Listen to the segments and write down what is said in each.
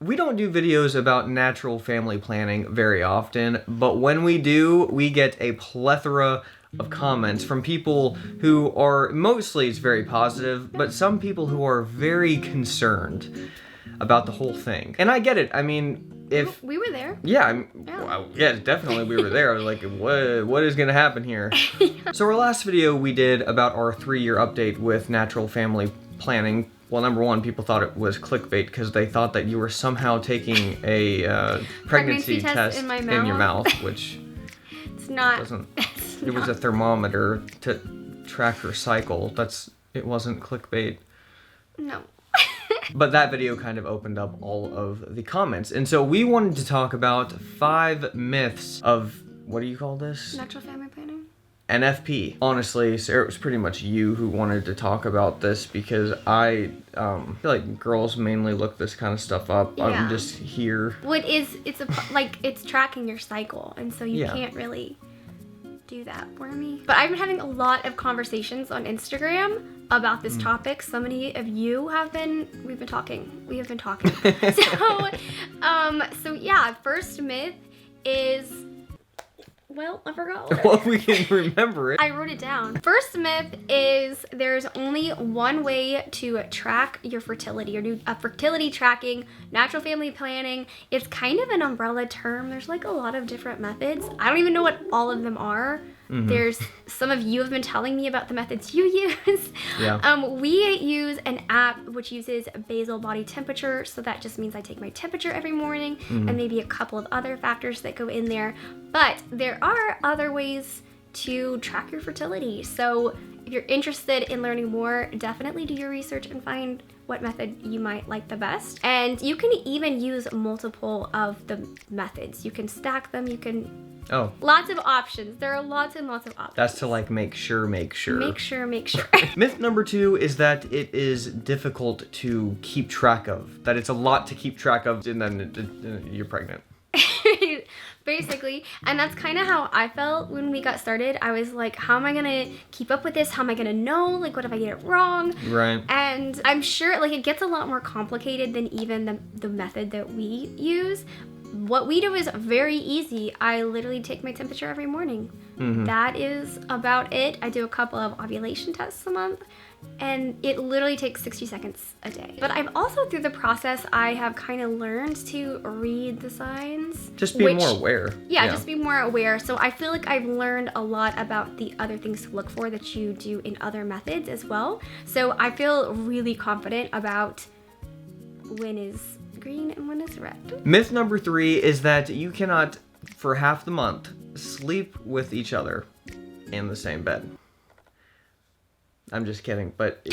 We don't do videos about natural family planning very often, but when we do, we get a plethora of comments from people who are, mostly it's very positive, but some people who are very concerned about the whole thing. And I get it. I mean, if... We were there. Yeah, yeah, definitely we were there. I was like, what is gonna happen here? Yeah. So our last video we did about our 3-year update with natural family planning. Well, number one, people thought it was clickbait because they thought that you were somehow taking a pregnancy test in your mouth, which it's not. It was a thermometer to track her cycle. It wasn't clickbait. No. But that video kind of opened up all of the comments. And so we wanted to talk about 5 myths of, what do you call this? Natural family planning. NFP. Honestly, Sarah, it was pretty much you who wanted to talk about this because I feel like girls mainly look this kind of stuff up. Yeah. I'm just here. Well, it's tracking your cycle, and so you can't really do that for me. But I've been having a lot of conversations on Instagram about this topic. So many of you have been, we have been talking. So yeah, first myth is, well, I forgot. Well, we can remember it. I wrote it down. First myth is there's only one way to track your fertility or do a fertility tracking, natural family planning. It's kind of an umbrella term. There's like a lot of different methods. I don't even know what all of them are. Mm-hmm. There's some of you have been telling me about the methods you use. Yeah. We use an app which uses basal body temperature, so that just means I take my temperature every morning, and maybe a couple of other factors that go in there. But there are other ways to track your fertility. So if you're interested in learning more, definitely do your research and find what method you might like the best. And you can even use multiple of the methods. You can stack them, you can... Oh. Lots of options. There are lots and lots of options. That's to like make sure. Make sure. Myth number 2 is that it is difficult to keep track of. That it's a lot to keep track of and then you're pregnant. Basically. And that's kind of how I felt when we got started. I was like, how am I going to keep up with this? How am I going to know? Like, what if I get it wrong? Right. And I'm sure like it gets a lot more complicated than even the method that we use. What we do is very easy. I literally take my temperature every morning. Mm-hmm. That is about it. I do a couple of ovulation tests a month, and it literally takes 60 seconds a day. But I've also, through the process, I have kind of learned to read the signs. Just be more aware. Yeah, just be more aware. So I feel like I've learned a lot about the other things to look for that you do in other methods as well. So I feel really confident about when is green and when is red. Myth number 3 is that you cannot, for half the month, sleep with each other in the same bed. I'm just kidding, but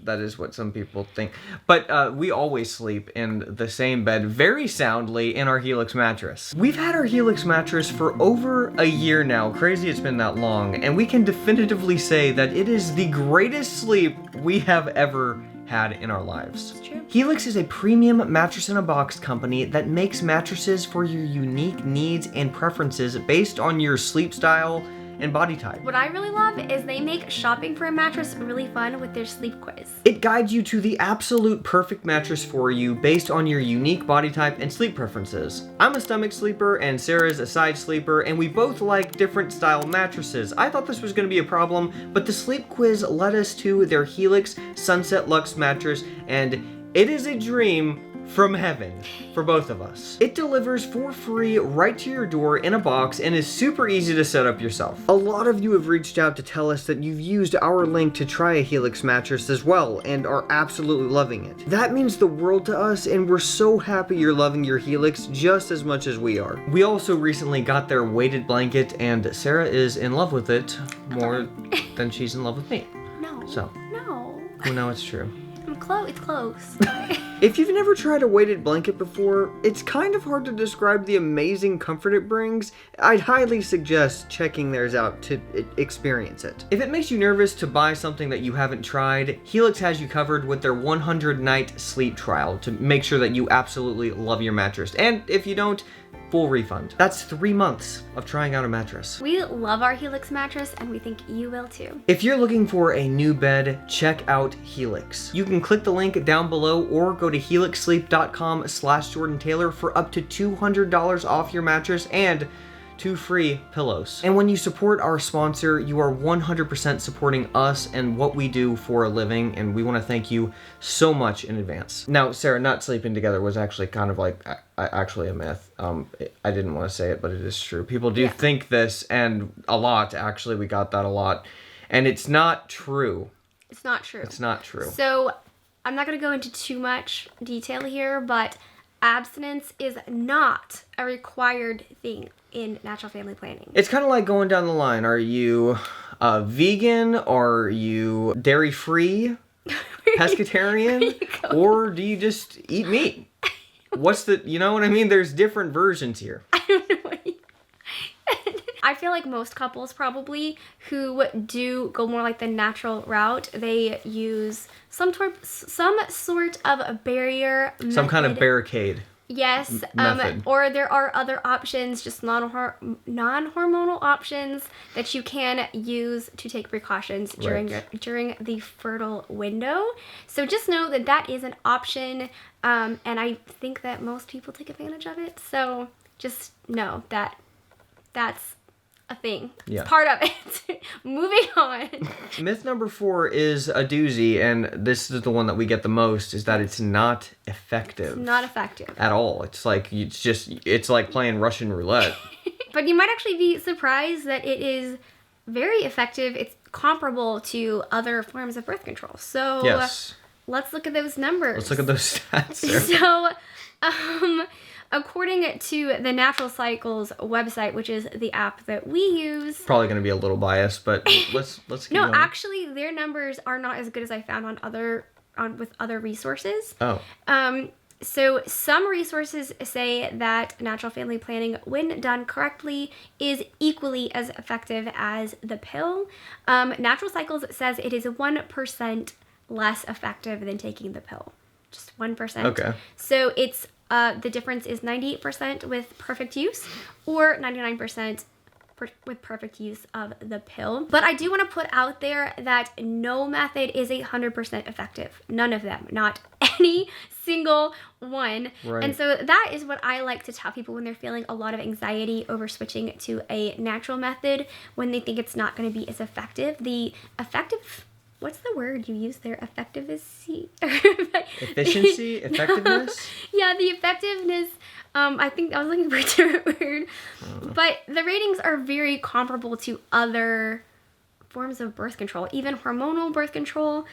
that is what some people think. But we always sleep in the same bed very soundly in our Helix mattress. We've had our Helix mattress for over a year now. Crazy it's been that long. And we can definitively say that it is the greatest sleep we have ever had in our lives. It's true. Helix is a premium mattress-in-a-box company that makes mattresses for your unique needs and preferences based on your sleep style and body type. What I really love is they make shopping for a mattress really fun with their sleep quiz. It guides you to the absolute perfect mattress for you based on your unique body type and sleep preferences. I'm a stomach sleeper and Sarah's a side sleeper, and we both like different style mattresses. I thought this was going to be a problem, but the sleep quiz led us to their Helix Sunset Luxe mattress, and it is a dream from heaven for both of us. It delivers for free right to your door in a box and is super easy to set up yourself. A lot of you have reached out to tell us that you've used our link to try a Helix mattress as well and are absolutely loving it. That means the world to us, and we're so happy you're loving your Helix just as much as we are. We also recently got their weighted blanket, and Sarah is in love with it more than she's in love with me. No. So. No. Well, no, it's true. It's close. If you've never tried a weighted blanket before, it's kind of hard to describe the amazing comfort it brings. I'd highly suggest checking theirs out to experience it. If it makes you nervous to buy something that you haven't tried, Helix has you covered with their 100-night sleep trial to make sure that you absolutely love your mattress. And if you don't, full refund. That's 3 months of trying out a mattress. We love our Helix mattress, and we think you will too. If you're looking for a new bed, check out Helix. You can click the link down below or go to helixsleep.com/Jordan Taylor for up to $200 off your mattress and 2 free pillows. And when you support our sponsor, you are 100% supporting us and what we do for a living, and we want to thank you so much in advance. Now, Sarah, not sleeping together was actually kind of like actually a myth. I didn't want to say it, but it is true. People do think this, and a lot, actually. We got that a lot. And it's not true. It's not true. It's not true. So, I'm not going to go into too much detail here, but abstinence is not a required thing in natural family planning. It's kind of like going down the line. Are you vegan? Are you dairy-free? Pescatarian? Or do you just eat meat? What's the, you know what I mean? There's different versions here. I don't know what you... I feel like most couples probably who do go more like the natural route, they use some sort of a barrier method. Some kind of barricade. Yes, method. Or there are other options, just non-hormonal options that you can use to take precautions during the fertile window. So just know that that is an option, and I think that most people take advantage of it. So just know that that's a thing. Yeah. It's part of it. Moving on. Myth number 4 is a doozy, and this is the one that we get the most, is that it's not effective. It's not effective. At all. It's like playing Russian roulette. But you might actually be surprised that it is very effective. It's comparable to other forms of birth control. So yes. Let's look at those numbers. Let's look at those stats, Sarah. So, according to the Natural Cycles website, which is the app that we use, probably going to be a little biased, but let's keep going. Actually, their numbers are not as good as I found with other resources. Oh. So some resources say that natural family planning, when done correctly, is equally as effective as the pill. Natural Cycles says it is 1% less effective than taking the pill. Just 1%. Okay. So it's the difference is 98% with perfect use or 99% with perfect use of the pill. But I do want to put out there that no method is 100% effective. None of them. Not any single one. Right. And so that is what I like to tell people when they're feeling a lot of anxiety over switching to a natural method, when they think it's not going to be as effective. What's the word you use there? Efficiency? Effectiveness? Yeah, the effectiveness. I think I was looking for a different word. But the ratings are very comparable to other forms of birth control. Even hormonal birth control.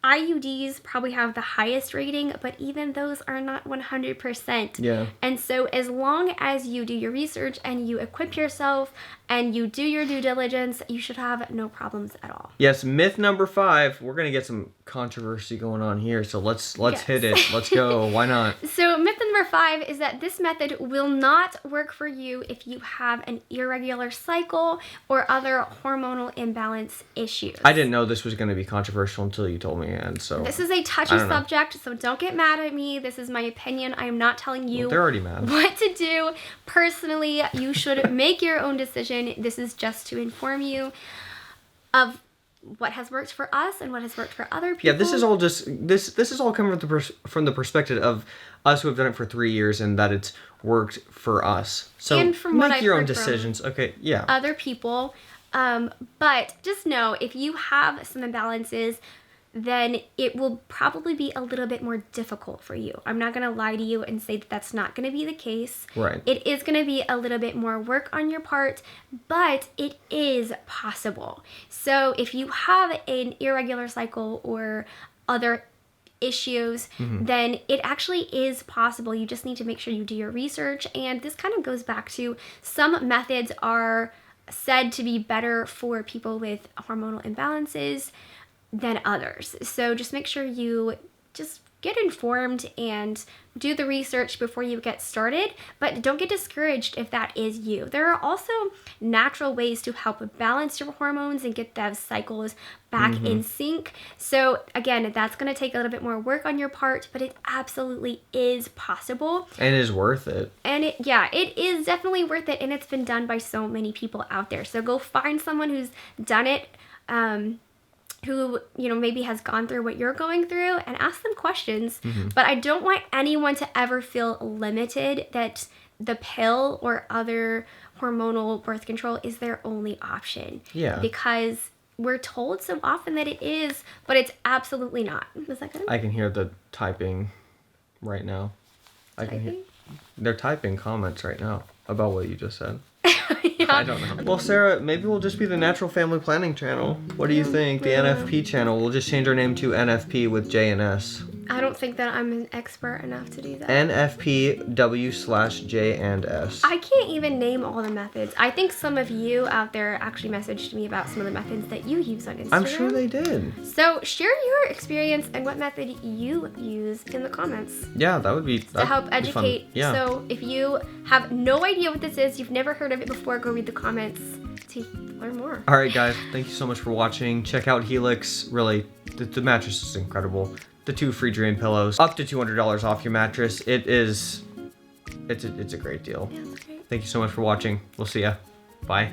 IUDs probably have the highest rating, but even those are not 100%. Yeah. And so as long as you do your research and you equip yourself and you do your due diligence, you should have no problems at all. Yes, myth number 5. We're going to get some controversy going on here, so let's hit it. Let's go. Why not? So myth number 5 is that this method will not work for you if you have an irregular cycle or other hormonal imbalance issues. I didn't know this was going to be controversial until you told me, and so this is a touchy subject, so don't get mad at me. This is my opinion. I am not telling you they're already mad. What to do. Personally, you should make your own decision. This is just to inform you of what has worked for us and what has worked for other people. Yeah, this is all just this is all coming from the perspective of us who have done it for 3 years and that it's worked for us. So and from what make I've your own heard decisions. Okay, yeah. Other people, but just know if you have some imbalances, then it will probably be a little bit more difficult for you. I'm not going to lie to you and say that that's not going to be the case. Right. It is going to be a little bit more work on your part, but it is possible. So if you have an irregular cycle or other issues, then it actually is possible. You just need to make sure you do your research. And this kind of goes back to some methods are said to be better for people with hormonal imbalances than others. So just make sure you just get informed and do the research before you get started, but don't get discouraged if that is you. There are also natural ways to help balance your hormones and get those cycles back in sync. So again, that's going to take a little bit more work on your part, but it absolutely is possible. And it is worth it. And it is definitely worth it, and it's been done by so many people out there. So go find someone who's done it, who, you know, maybe has gone through what you're going through, and ask them questions. But I don't want anyone to ever feel limited that the pill or other hormonal birth control is their only option. Yeah. Because we're told so often that it is, but it's absolutely not. Is that good? I can hear the typing right now. They're typing comments right now about what you just said. I don't know. Well, Sarah, maybe we'll just be the Natural Family Planning channel. What do you think? The NFP channel. We'll just change our name to NFP with J and S. I don't think that I'm an expert enough to do that. NFPW/J and S. I can't even name all the methods. I think some of you out there actually messaged me about some of the methods that you use on Instagram. I'm sure they did. So share your experience and what method you use in the comments. Yeah, that would be to help educate. Yeah. So if you have no idea what this is, you've never heard of it before, go read the comments to learn more. All right, guys. Thank you so much for watching. Check out Helix. Really, the mattress is incredible. The 2 free Dream pillows, up to $200 off your mattress. It's a great deal. Yeah, that's great. Thank you so much for watching. We'll see ya. Bye.